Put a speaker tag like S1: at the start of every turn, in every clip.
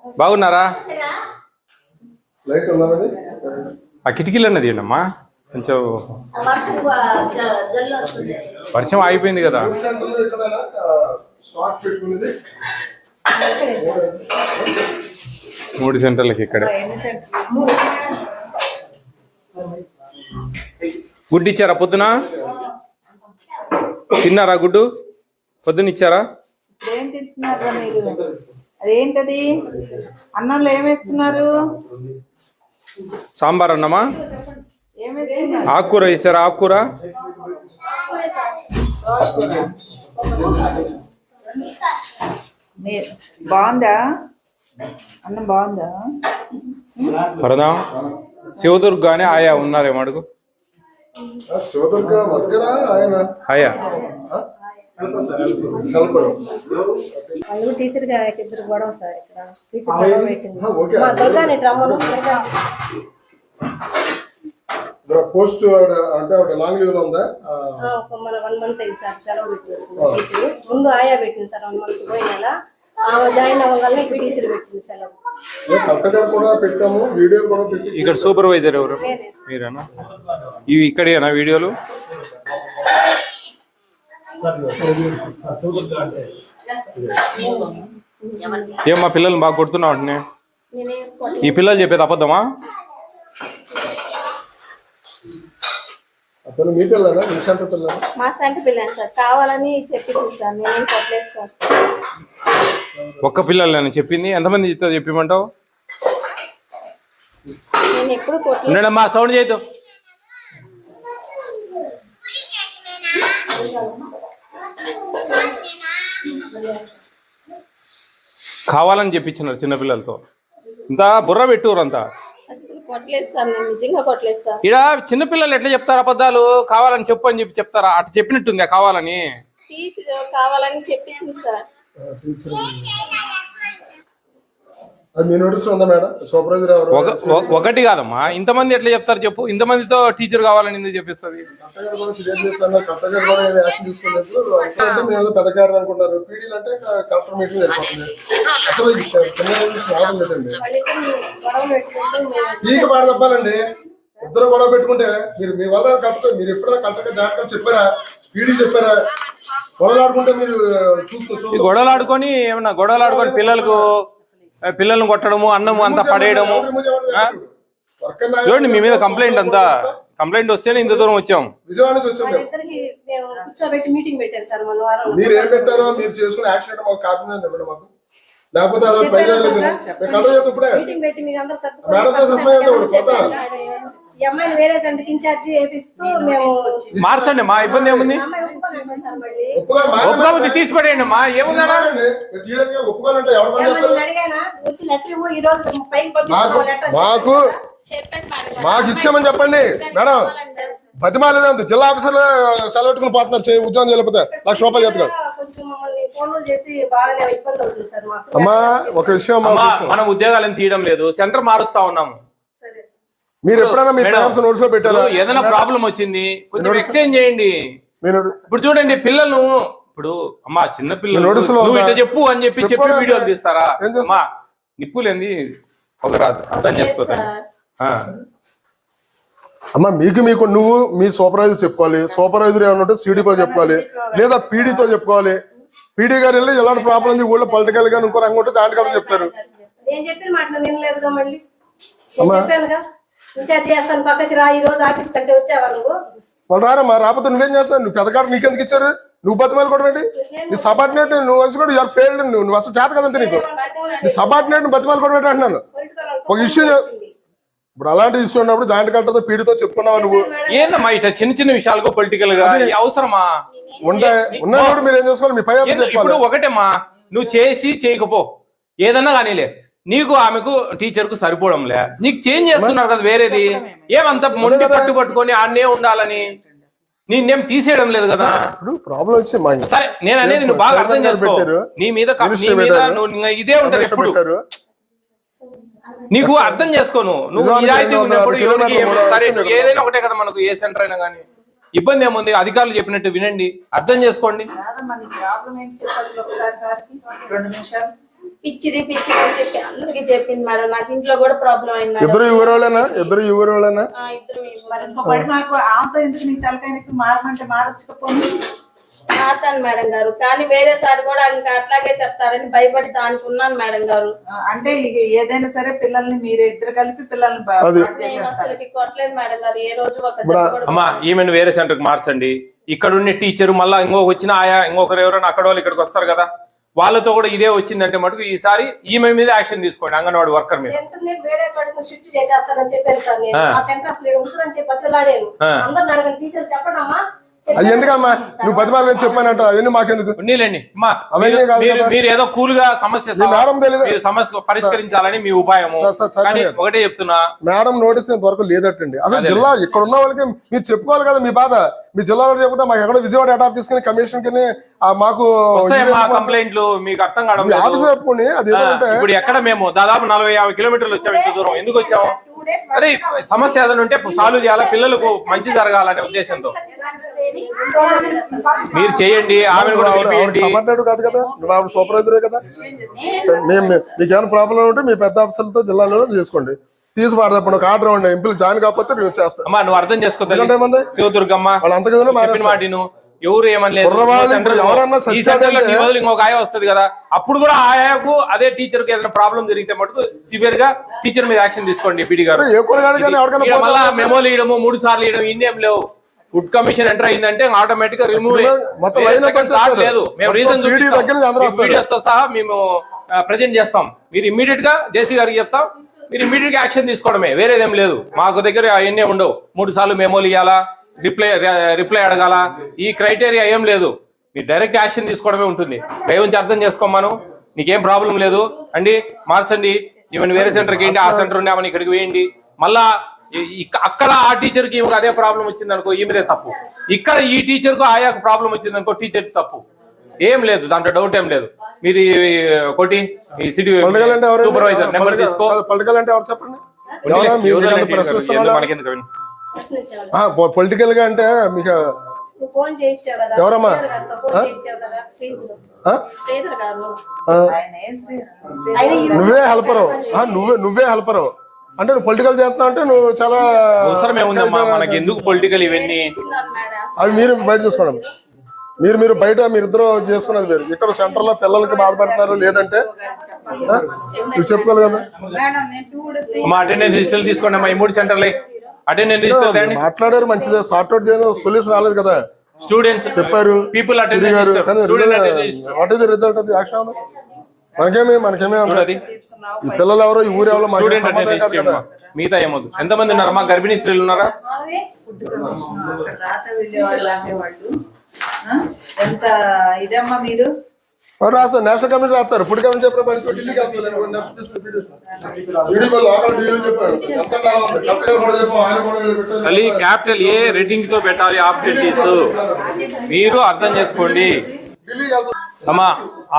S1: బాగున్నారా? ఆ కిటికీలు అన్నది ఏంటమ్మా? కొంచెం వర్షం ఆగిపోయింది కదా. మూడు సెంటర్లకి ఇక్కడ గుడ్డు ఇచ్చారా? పొద్దున తిన్నారా? గుడ్డు పొద్దున్న ఇచ్చారా?
S2: అదేంటది? అన్నంలో ఏమేస్తున్నారు?
S1: సాంబార్ అన్నమా? ఆకుకూర వేసారా? ఆకుకూర
S2: బాగుందా? అన్నం బాగుందా?
S1: పరదాం. శివదుర్గ అని ఆయా ఉన్నారేమో అడుగు. ఆయా
S3: టీచర్ గారికి ఇద్దరు గొడవ సార్. ఇక్కడ టీచర్ గొడవ పెట్టింది. మా దుర్గాని రమ్మను.
S4: పోస్ట్ అంటే లాంగ్ లీవ్ లో ఉందా?
S3: మన 1 మంత్ అయింది సార్ సెలవు పెట్టేస్తుంది టీచర్. ముందు ఆయా పెట్టింది సార్ 1 మంత్ పోయిన జాయిన్ అవ్వగానే ఇప్పుడు టీచర్ పెట్టింది సెలవు.
S4: కరెక్ట్ గా కూడా పెట్టాము, వీడియో కూడా పెట్టి.
S1: ఇక్కడ సూపర్వైజర్ ఎవరు? మీరేనా? ఇవి ఇక్కడేనా వీడియోలు? ఏమ్మా పిల్లల్ని బాగా కొడుతున్నావు అంటే ఈ పిల్లలు చెప్పేది అబద్ధమా?
S3: మా సెంటర్ పిల్లలు సార్ కావాలని చెప్పింది సార్. నేనేం కొట్టలేదు సార్.
S1: ఒక్క పిల్లలు చెప్పింది. ఎంతమంది చెప్పమంటావు?
S3: నేను ఎప్పుడు కొట్టలేదు.
S1: మా సౌండ్ చేయదు. కావాలని చెప్పించినారు చిన్నపిల్లలతో. ఇంత బుర్ర పెట్టురు అంతా.
S3: కొట్టలేదు సార్, నేను నిజంగా కొట్టలేదు సార్.
S1: ఇక్కడ చిన్నపిల్లలు ఎట్లా చెప్తారు అబద్ధాలు? కావాలని చెప్పు అని చెప్పి చెప్తారా? అట్లా చెప్పినట్టుందా కావాలని?
S3: టీచర్ కావాలని చెప్పించింది సార్.
S1: ఒకటి కాదమ్మా, ఇంతమంది ఎట్లా చెప్తారు చెప్పు? ఇంతమందితో టీచర్ కావాలని ఎందుకు చెప్పిస్తుంది?
S4: చెప్పాలండి. ఇద్దరు గొడవ పెట్టుకుంటే మీరు మీ వల్ల కరెక్ట్, మీరు ఎప్పుడైనా కరెక్ట్ గా జాగ్రత్తగా చెప్పారా? పీడీ చెప్పారా? గొడవలాడుకుంటే మీరు
S1: గొడవలాడుకొని ఏమన్నా గొడవలాడుకొని పిల్లల్ని కొట్టడము, అన్నము అంతా పడేయడము. చూడండి మీ మీద కంప్లైంట్ అంతా. కంప్లైంట్ వస్తేనే ఇంత దూరం వచ్చాం.
S4: విజయవాడ నుంచి వచ్చాం. మీరు ఏం పెట్టారో మీరు చేసుకుని యాక్షన్ మాకు కాపీ మాకు, లేకపోతే ఇప్పుడే మేడంతో పోతా
S1: మార్చండి. మా ఇబ్బంది ఏముంది? ఒప్పుకోకపోతే తీసిపడేయండి. మా ఏముందా?
S4: మాకు ఇచ్చామని చెప్పండి మేడం. బతిమాలేదంత జిల్లా ఆఫీసర్ సెలవుట్టుకుని పోతున్నారు ఉద్యోగం చేయలేకపోతే ₹1,00,000 చేస్తాడు. అమ్మా ఒక విషయం,
S1: మనం ఉద్యోగాలను తీయడం లేదు, సెంటర్ మారుస్తా ఉన్నాము.
S4: మీరు ఎప్పుడైనా మీ పేరెంట్స్ నోట్స్ లో పెట్టారా?
S1: ఏదైనా ప్రాబ్లం వచ్చింది కొంచెం ఎక్స్చేంజ్ చేయండి. ఇప్పుడు చూడండి పిల్లలు, ఇప్పుడు అమ్మా చిన్న పిల్లలు నువ్వు ఇట్లా చెప్పు అని చెప్పి వీడియోలు తీస్తారా? అమ్మా నిప్పులేంది ఒక రాదు అర్థం చేసుకోతాను.
S4: అమ్మా మీకు నువ్వు మీ సూపర్వైజర్ చెప్పుకోవాలి. సూపర్వైజర్ ఏమన్నా సిడితో చెప్పుకోవాలి, లేదా పీడీతో చెప్పుకోవాలి. పీడీ గారు వెళ్ళి ఎలాంటి ప్రాబ్లం ఉంది ఊళ్ళో పొలిటికల్ గా ఇంకో రంగు ఉంటే దాంట్లో కూడా చెప్తారు. వాళ్ళు రారమ్మా. రాకపోతే నువ్వేం చేస్తావు? నువ్వు పెద్దగాడు నీకెందుకు ఇచ్చారు? నువ్వు బతిమాలు కూడా ఏంటి? నీ సబార్డినేట్ నువ్వు వచ్చి యూఆర్ ఫెయిల్డ్. నువ్వు అసలు చేత కదంతే నీకు. నీ సబార్డినేట్ నువ్వు బతిమాలు కూడా అంటున్నాను. ఒక ఇష్యూ ఇప్పుడు అలాంటి ఇష్యూ ఉన్నప్పుడు జాయింట్ కలెక్టర్తో పీడీతో చెప్పుకున్నావు నువ్వు.
S1: ఏందమ్మా ఇట్లా చిన్న చిన్న విషయాలకు పొలిటికల్ గా అవసరమా?
S4: ఉన్నప్పుడు మీరు ఏం చేసుకోవాలి? మీ పై
S1: ఇప్పుడు ఒకటేమ్మా, నువ్వు చేసి చేయకపో ఏదన్నా కానీలే, నీకు ఆమెకు టీచర్ కు సరిపోవడంలే, నీకు చేంజ్ చేస్తున్నారు కదా వేరేది. ఏమంతా మొండి పట్టుకొని ఆడనే ఉండాలని నేనేం తీసేయడం లేదు కదా.
S4: ప్రాబ్లం వచ్చి
S1: సరే నేను అనేది నువ్వు బాగా అర్థం చేసుకో. నీ మీద ఇదే ఉంటది ఎప్పుడు. నీకు అర్థం చేసుకోను. నువ్వు ఏదైనా ఒకటే కదా మనకు, ఏ సెంటర్ అయినా కానీ. ఇబ్బంది ఏముంది? అధికారులు చెప్పినట్టు వినండి, అర్థం చేసుకోండి.
S3: పిచ్చిది అని చెప్పి అందరికి చెప్పింది మేడం. నాకు ఇంట్లో కూడా ప్రాబ్లం అయింది మేడం.
S4: ఇద్దరు ఈ ఊరోళ్ళేనా? ఇద్దరు ఈ ఊరోళ్ళేనా?
S3: ఇద్దరు
S2: మరి ఇంకో పడి మాకు ఆమెతో ఎందుకు నీకు తలకాయనకి మారమంటే మారచ్చుకపోయింది
S3: మాతాను మేడం గారు. కానీ వేరే సార్ కూడా ఇంకా అట్లాగే చెప్తారని భయపడి అనుకున్నాను మేడం గారు.
S2: అంటే ఇక ఏదైనా సరే పిల్లల్ని మీరు ఇద్దరు కలిపి పిల్లల్ని
S3: నేను అసలు కొట్టలేదు మేడం గారు ఏ రోజు.
S1: అమ్మా ఈమెను వేరే సెంటర్ కి మార్చండి. ఇక్కడ ఉన్న టీచర్ మళ్ళా ఇంకొక వచ్చిన ఆయా ఇంకొకరు ఎవరైనా అక్కడ వాళ్ళు ఇక్కడికి వస్తారు కదా, వాళ్ళతో కూడా ఇదే వచ్చిందంటే మటుకు ఈసారి ఈమె మీద యాక్షన్ తీసుకోండి. అంగన్వాడీ వర్కర్ మీద
S3: వేరే చోటకి షిఫ్ట్ చేసేస్తానని చెప్పాను సార్. నేను ఆ సెంటర్ అసలు ఉంచుదని చెప్పి బతులాడాను. అందరిని అడగని టీచర్ చెప్పడమ్మా.
S4: అది ఎందుకమ్మా నువ్వు పదిమాలని చెప్పానంట, అవన్నీ మాకెందుకు?
S1: మీరు ఏదో కూల్ గా సమస్య పరిష్కరించాలని మీ ఉపాయం. ఒకటే చెప్తున్నా,
S4: మేడం నోటీస్ ఇంతవరకు లేదటండి. అసలు జిల్లా ఇక్కడ ఉన్న వాళ్ళకి మీరు చెప్పుకోవాలి కదా మీ బాధ. మీ జిల్లాలో చెప్తే మాకు ఎక్కడో విజయవాడ హెడ్ ఆఫీస్ కి కమిషన్ కి మాకు
S1: కంప్లైంట్లు మీకు అర్థం కావడం
S4: ఆఫీస్ చెప్పుకోండి. అది
S1: ఇప్పుడు ఎక్కడ మేము దాదాపు 40-50 కిలోమీటర్లు వచ్చాము. ఇంత దూరం ఎందుకు వచ్చాము? అరే సమస్య ఏదైనా ఉంటే సాల్వ్ చేయాలా, పిల్లలకు మంచి జరగాలనే ఉద్దేశంతో మీరు చేయండి. ఆమెను కూడా
S4: సపరేట్ కాదు కదా, నువ్వు ఆవిడ సూపర్వైజరే కదా. మీకేమైనా ప్రాబ్లం ఉంటే మీ పెద్ద ఆఫీసర్లతో జిల్లాలో చేసుకోండి. తీసి పాడదప్పుడు ఒక ఆర్డర్ ఉండే ఎంపీలు జాయిన్ కాకపోతే నేను చేస్తాను.
S1: అమ్మా నువ్వు అర్థం చేసుకోవాలి శివదుర్గమ్మ
S4: వాళ్ళు అంతగా
S1: మాటిను ఎవరు ఏమనలేదు. ఈ సెంటర్ లో నీ బదులు ఇంకొక ఆయ వస్తుంది కదా, అప్పుడు కూడా ఆయాకు అదే టీచర్ కి ఏదైనా ప్రాబ్లం జరిగితే మటుకు సివియర్ గా టీచర్ మీద యాక్షన్ తీసుకోండి. పీడి గారు మళ్ళా మెమోలు ఇవ్వడము 3 సార్లు ఇవ్వడం ఇన్నేం లేవు. ఫుడ్ కమిషన్ ఎంటర్ అయిందంటే ఆటోమేటిక్ గా రిమూవ్ లేదు. మేము రీజన్ వీడియోస్ తో సహా మేము ప్రెజెంట్ చేస్తాం. మీరు ఇమ్మీడియట్ గా జేసీ గారికి చెప్తాం, మీరు ఇమ్మీడియట్ గా యాక్షన్ తీసుకోవడమే, వేరేదేం లేదు. మాకు దగ్గర అవన్నీ ఉండవు. 3 సార్లు మెమోలు ఇవ్వాలా, రిప్లై అడగాల, ఈ క్రైటీరియా ఏం లేదు. మీరు డైరెక్ట్ యాక్షన్ తీసుకోవడమే ఉంటుంది. దయవుంచి అర్థం చేసుకోమను, నీకేం ప్రాబ్లం లేదు అండి. మార్చండి. ఈవెన్ వేరే సెంటర్కి ఏంటి, ఆ సెంటర్ ఉండే ఆమెను ఇక్కడికి వేయండి. మళ్ళా అక్కడ ఆ టీచర్ కి అదే ప్రాబ్లం వచ్చింది అనుకో, ఈమెదే తప్పు. ఇక్కడ ఈ టీచర్ కు ఆయాకు ప్రాబ్లం వచ్చింది అనుకో, టీచర్ తప్పు. ఏం లేదు, దాంట్లో డౌట్ ఏం లేదు. మీరు ఒకటి ఈ సిటీ సూపర్వైజర్ నెంబర్ తీసుకో. మనకెందుకు
S4: పొలిటికల్ గా అంటే మీకు ఎవరమ్మా? నువ్వే హెల్పరు, నువ్వే హెల్పరు అంటే నువ్వు పొలిటికల్ చేస్తున్నావు అంటే నువ్వు చాలా
S1: మనకి ఎందుకు పొలిటికల్ ఇవన్నీ.
S4: అవి మీరు బయట చూసుకోవడం, మీరు బయట మీరిద్దరు చేసుకున్నది వేరు. ఇక్కడ సెంటర్ లో పిల్లలకి బాధపడతారు లేదంటే మీరు చెప్పుకోవాలి కదా.
S1: అటెండెన్స్ రిజిస్టర్ తీసుకోండి అమ్మా. ఈ 3 సెంటర్లే అటెండెన్స్ రిజిస్టర్
S4: మాట్లాడారు, మంచిదే. సార్ట్అవుట్ చేయడం సొల్యూషన్ రాలేదు కదా.
S1: స్టూడెంట్స్
S4: చెప్పారు,
S1: పీపుల్
S4: రిజల్ట్ అది యాక్షన్ మనకేమీ ఉంటుంది. ఈ పిల్లలు ఎవరో ఈ ఊరు ఎవరో కదా.
S1: మిగతా ఏమొద్దు. ఎంతమంది ఉన్నారమ్మా గర్భిణీ స్త్రీలు ఉన్నారా?
S2: ఎంత ఇదమ్మా మీరు
S4: రాస్తారు. నేషనల్ కమిటీ రాస్తారు, ఫుడ్ కమిటీ చెప్పారు.
S1: క్యాపిటల్ ఏ రేటింగ్ తో పెట్టాలి ఆబ్జెక్టివ్స్ మీరు అర్థం చేసుకోండి అమ్మా.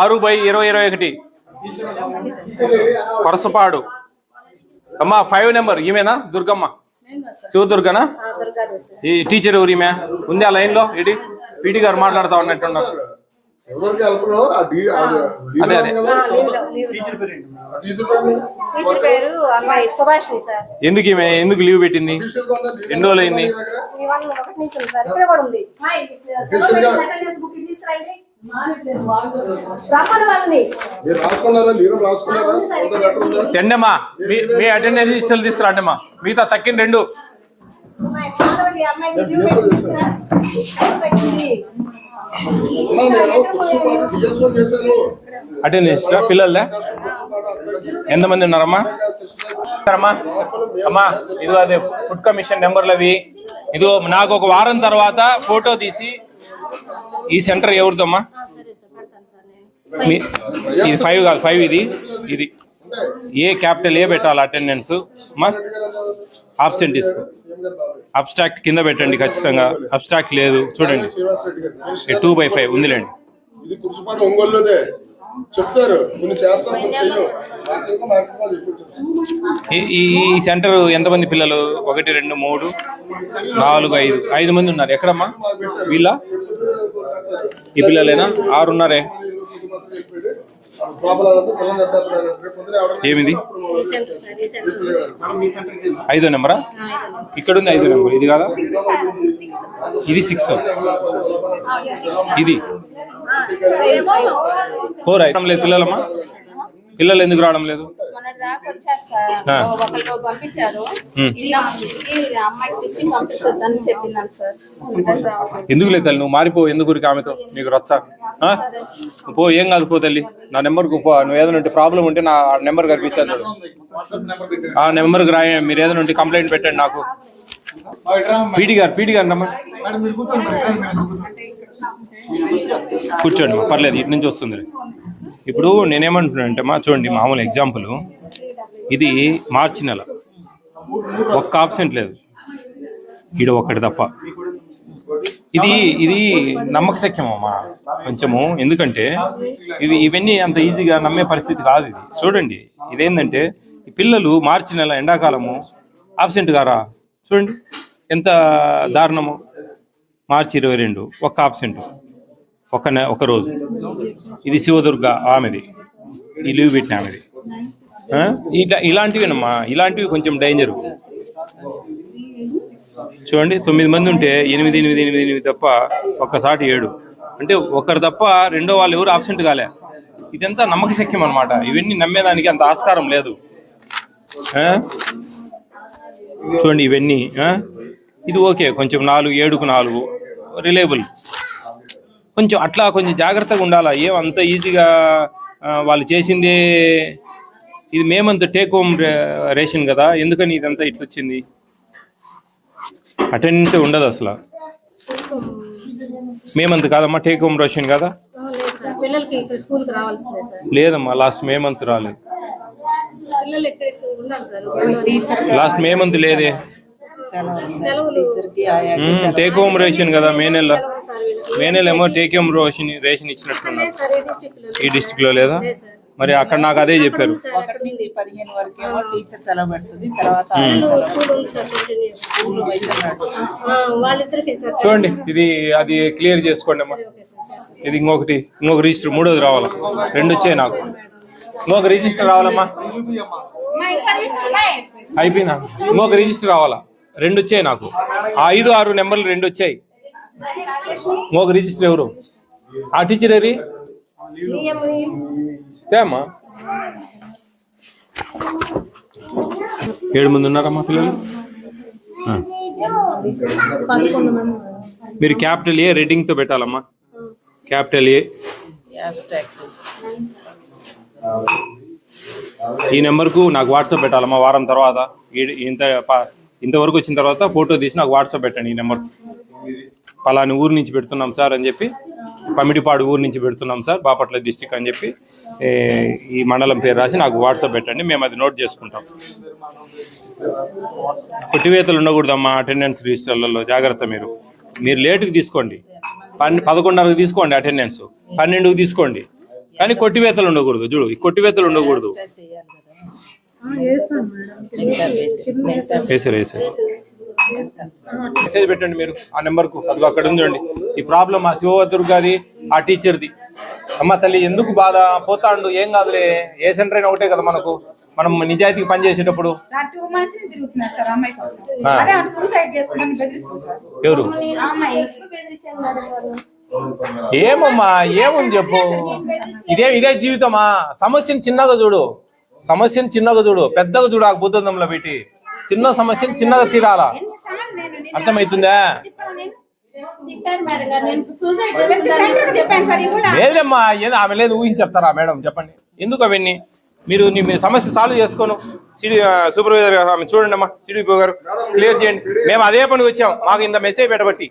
S1: 6/2021 కొరసపాడు అమ్మా. 5 నెంబర్ ఈమెనా? దుర్గమ్మ, శివదుర్గనా? ఈ టీచర్ ఎవరు ఈమె? ఉంది ఆ లైన్ లో. ఏంటి పీటీ గారు మాట్లాడుతా ఉన్నట్టున్నారు. అదే అదే ఎందుకు లీవ్ పెట్టింది? ఎన్ని రోజులు అయింది? తెండమ్మా మీ అటెండెన్స్ లిస్టులు తీసుకురాండమ్మా. మిగతా తక్కిన 2 అటెండెన్స్ పిల్లలే ఎంతమంది ఉన్నారమ్మా? అమ్మా ఇదిగో అదే ఫుడ్ కమిషన్ నెంబర్లు అవి. ఇదిగో నాకు ఒక వారం తర్వాత ఫోటో తీసి ఈ సెంటర్ ఎవరిదమ్మా? ఇది 5 కాదు, 5 ఇది ఏ క్యాపిటల్ ఏ పెట్టాలి అటెండెన్స్. ఆబ్సెంట్ తీసుకో. అబ్స్ట్రాక్ట్ కింద పెట్టండి ఖచ్చితంగా. అబ్స్ట్రాక్ట్ లేదు చూడండి. 2/5 ఉందిలేండి. ఈ సెంటర్ ఎంతమంది పిల్లలు? 1 2 3 4 5 మంది ఉన్నారు. ఎక్కడమ్మా వీళ్ళ? ఈ పిల్లలేనా? 6 ఉన్నారే. ఏమిది
S3: ఈ సెంటర్ సార్, ఈ సెంటర్.
S1: 5వ నెంబరా? ఇక్కడ ఉంది 5వ నెంబర్, ఇది కాదా? ఇది 6. ఇది 4. రావడం లేదు పిల్లలమ్మా? పిల్లలు ఎందుకు రావడం లేదు?
S3: మొన్నటిదాకా వచ్చారు సార్, ఒకళ్ళు పంపించారు, ఇలా అమ్మాయికి ఇచ్చి పంపించొద్దని చెప్పిందని సార్.
S1: ఎందుకు లేదు తల్లి, నువ్వు మారిపో. ఎందుకు ఊరికి ఆమెతో నీకు రచ్చా? పో, ఏం కాదు, పో తల్లి. నా నెంబర్కు పో. నువ్వు ఏదైనా ప్రాబ్లం ఉంటే నా నెంబర్ కనిపించాను చూడు, ఆ నెంబర్కి రాయ. మీరు ఏదైనా కంప్లైంట్ పెట్టండి నాకు. పీడి గారు నమ్మని కూర్చోండి, పర్లేదు, ఇటు నుంచి వస్తుంది. ఇప్పుడు నేనేమంటున్నానంటే మా చూడండి, మామూలు ఎగ్జాంపుల్, ఇది మార్చి నెల, ఒక్క ఆబ్సెంట్ లేదు ఈడ ఒక్కటి తప్ప. ఇది నమ్మకశక్యమమ్మా కొంచెము, ఎందుకంటే ఇవన్నీ అంత ఈజీగా నమ్మే పరిస్థితి కాదు. ఇది చూడండి, ఇదేంటంటే ఈ పిల్లలు మార్చి నెల ఎండాకాలము ఆబ్సెంట్ గారా? చూడండి ఎంత దారుణము. మార్చి 22 ఒక్క ఆబ్సెంట్, ఒక రోజు. ఇది శివదుర్గ ఆమెది, ఈ లీవ్ పెట్టిన ఆమెది. ఇలాంటివేనమ్మా, ఇలాంటివి కొంచెం డేంజరు. చూడండి, 9 మంది ఉంటే 8 తప్ప ఒక్కసారి 7, అంటే ఒకరు తప్ప రెండో వాళ్ళు ఎవరు ఆబ్సెంట్ కాలే. ఇదంతా నమ్మకశక్యం అనమాట. ఇవన్నీ నమ్మేదానికి అంత ఆస్కారం లేదు. చూడండి ఇవన్నీ, ఇది ఓకే, కొంచెం 4, 7కు 4 రిలయబుల్. కొంచెం అట్లా కొంచెం జాగ్రత్తగా ఉండాలా. ఏమంత ఈజీగా వాళ్ళు చేసిందే. ఇది మేమంత టేక్ హోమ్ రేషన్ కదా, ఎందుకని ఇదంతా ఇట్లా వచ్చింది? అటెండెన్స్ ఉండదు అసలు. మేమంత కాదమ్మా, టేక్ హోమ్ రేషన్ కదా.
S3: లేదు సార్, పిల్లలకి ఇక్కడ స్కూల్కి రావాల్సిందే సార్.
S1: లేదమ్మా, లాస్ట్ మేమంత్ రాలేదు.
S3: పిల్లలు ఇక్కడ ఉండాలి సార్.
S1: లాస్ట్ మేమంత్ లేదే.
S3: సెలవులు
S1: టేక్ హోమ్ రేషన్ కదా, మే నెల ఏమో టేక్ హోమ్ రేషన్ ఇచ్చినట్టున్నారు.
S3: సార్, ఈ డిస్ట్రిక్ట్లో
S1: ఈ డిస్ట్రిక్ట్ లో లేదా? మరి అక్కడ నాకు అదే చెప్పారు.
S2: 1 నుంచి 15 వరకు ఏమో టీచర్ సెలవు పెడుతుంది, తర్వాత
S3: స్కూల్ ఉంది సార్,
S2: స్కూల్
S3: వాళ్ళిద్దరికి సార్.
S1: చూడండి, అది క్లియర్ చేసుకోండి అమ్మా. ఇది ఇంకొక రిజిస్టర్, 3వది రావాలా? 2 వచ్చాయి నాకు. ఇంకొక రిజిస్టర్ రావాలమ్మా. అయిపోయిందా? ఇంకొక రిజిస్టర్ రావాలా? 2 వచ్చాయి నాకు. 5, 6 నెంబర్లు 2 వచ్చాయి. ఇంకొక రిజిస్టర్ ఎవరు? ఆ టీచర్ ఏరి అమ్మా. 7 మంది ఉన్నారమ్మా పిల్లలు. మీరు క్యాపిటల్ ఏ రెడ్డింగ్ తో పెట్టాలమ్మా. క్యాపిటల్ ఏ. ఈ నెంబర్కు నాకు వాట్సాప్ పెట్టాలమ్మా వారం తర్వాత. ఇంతవరకు వచ్చిన తర్వాత ఫోటో తీసి నాకు వాట్సాప్ పెట్టండి. ఈ నెంబర్ పలాని ఊరు నుంచి పెడుతున్నాం సార్ అని చెప్పి, పమిడిపాడు ఊరు నుంచి పెడుతున్నాం సార్, బాపట్ల డిస్టిక్ అని చెప్పి ఈ మండలం పేరు రాసి నాకు వాట్సాప్ పెట్టండి. మేము అది నోట్ చేసుకుంటాం. కొట్టివేతలు ఉండకూడదమ్మా అటెండెన్స్ రిజిస్టర్లలో. జాగ్రత్త. మీరు లేటుకి తీసుకోండి, 11:30కి తీసుకోండి అటెండెన్స్, 12కి తీసుకోండి, కానీ కొట్టివేతలు ఉండకూడదు. చూడు, ఈ కొట్టివేతలు ఉండకూడదు. వేసారు. మెసేజ్ పెట్టండి మీరు ఆ నెంబర్కు. అది అక్కడ ఉందండి. ఈ ప్రాబ్లం ఆ శివదుర్గాది, ఆ టీచర్ది. అమ్మ తల్లి ఎందుకు బాధ? పోతాండు, ఏం కాదులే. ఏ సెంటర్ అయినా ఒకటే కదా మనకు. మనం నిజాయితీకి పనిచేసేటప్పుడు. ఎవరు? ఏమమ్మా, ఏముంది చెప్పు. ఇదే జీవితమా? సమస్యను చిన్నగా చూడు, పెద్దగా చూడు. ఆ బుద్ధంలో పెట్టి చిన్న సమస్యను చిన్నగా తీరాలా. అర్థమవుతుందా? లేదమ్మా, ఏదో ఆమె లేదు ఊహించి చెప్తారా మేడం? చెప్పండి ఎందుకు అవన్నీ. మీరు సమస్య సాల్వ్ చేసుకోను. సూపర్వైజర్ గారు ఆమె చూడండి అమ్మా, సిడిపి గారు క్లియర్ చేయండి. మేము అదే పనికి వచ్చాం, మాకు ఇంత మెసేజ్ పెట్టబట్టి.